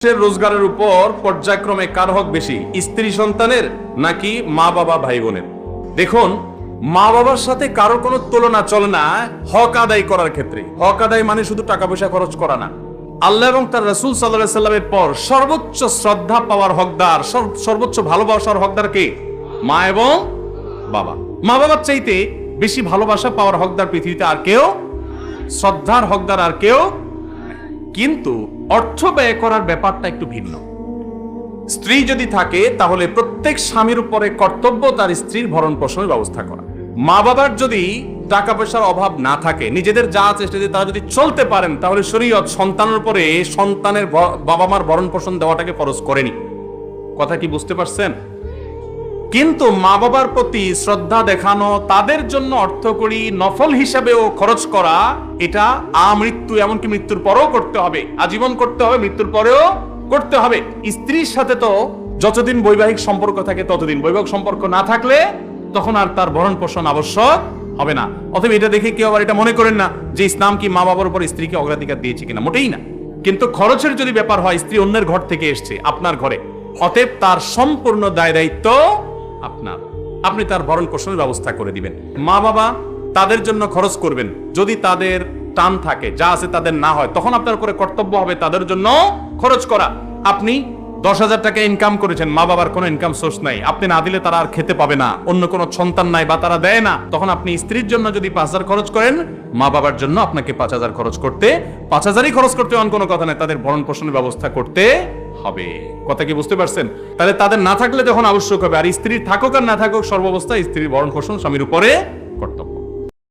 রোজগারের উপর পর্যায়ক্রমে কার হক বেশি, স্ত্রী সন্তানের নাকি মা বাবা ভাই বোনের? দেখুন, মা বাবার সাথে কারো কোনো তুলনা চলে না হক আদায় করার ক্ষেত্রে। হক আদায় মানে শুধু টাকা পয়সা খরচ করা না। আল্লাহ এবং তার রাসূল সাল্লাল্লাহু আলাইহি সাল্লামের পর সর্বোচ্চ শ্রদ্ধা পাওয়ার হকদার, সর্বোচ্চ ভালোবাসার হকদার কে? মা এবং বাবা। মা বাবার চাইতে বেশি ভালোবাসা পাওয়ার হকদার পৃথিবীতে আর কেউ, শ্রদ্ধার হকদার আর কেউ। কিন্তু অর্থ ব্যয় করার ব্যাপারটা একটু ভিন্ন। স্ত্রী যদি থাকে তাহলে প্রত্যেক স্বামীর উপরে কর্তব্য তার স্ত্রীর ভরণ পোষণের ব্যবস্থা করা। মা বাবার যদি টাকা পয়সার অভাব না থাকে, নিজেদের যা চেষ্টা দিয়ে তারা যদি চলতে পারেন, তাহলে শরীয়ত সন্তানের উপরে সন্তানের বাবা মার ভরণ পোষণ দেওয়াটাকে ফরজ করেনি। কথা কি বুঝতে পারছেন? কিন্তু মা বাবার প্রতি শ্রদ্ধা দেখানো, তাদের জন্য অর্থকড়ি নফল হিসাবেও খরচ করা, এটা আমৃত্যু, এমনকি মৃত্যুর পরেও করতে হবে, আজীবন করতে হবে, মৃত্যুর পরেও করতে হবে। স্ত্রীর সাথে তো যতদিন বৈবাহিক সম্পর্ক থাকে ততদিন, বৈবাহিক সম্পর্ক না থাকলে তখন আর তার ভরণ পোষণ আবশ্যক হবে না। অতএব এটা দেখে কেউ আবার এটা মনে করেন না যে ইসলাম কি মা বাবার উপর স্ত্রীকে অগ্রাধিকার দিয়েছে কিনা, মোটেই না। কিন্তু খরচের যদি ব্যাপার হয়, স্ত্রী অন্যের ঘর থেকে এসছে আপনার ঘরে, অতএব তার সম্পূর্ণ দায় দায়িত্ব আপনার, আপনি তার ভরণ পোষণের ব্যবস্থা করে দিবেন। মা বাবা তাদের জন্য খরচ করবেন, যদি তাদের টান থাকে, যা আছে তাদের না হয়, তখন আপনার উপরে কর্তব্য হবে তাদের জন্য খরচ করা। আপনি 10,000 টাকা ইনকাম করেছেন, মা বাবার কোনো ইনকাম সোর্স নাই, আপনি না দিলে তারা আর খেতে পাবে না, অন্য কোনো সন্তান নাই বা তারা দেয় না, তখন আপনি স্ত্রীর জন্য যদি 5,000 খরচ করেন, মা বাবার জন্য আপনাকে 5,000 খরচ করতে, 5,000ই খরচ করতে এমন কোনো কথা নেই, তাদের ভরণ পোষণের ব্যবস্থা করতে হবে। কথা কি বুঝতে পারছেন? তাহলে তাদের না থাকলে তখন আবশ্যক হবে, আর স্ত্রীর থাকুক আর না থাকুক, সর্বাবস্থায় স্ত্রীর ভরণ পোষণ স্বামীর উপরে কর্তব্য।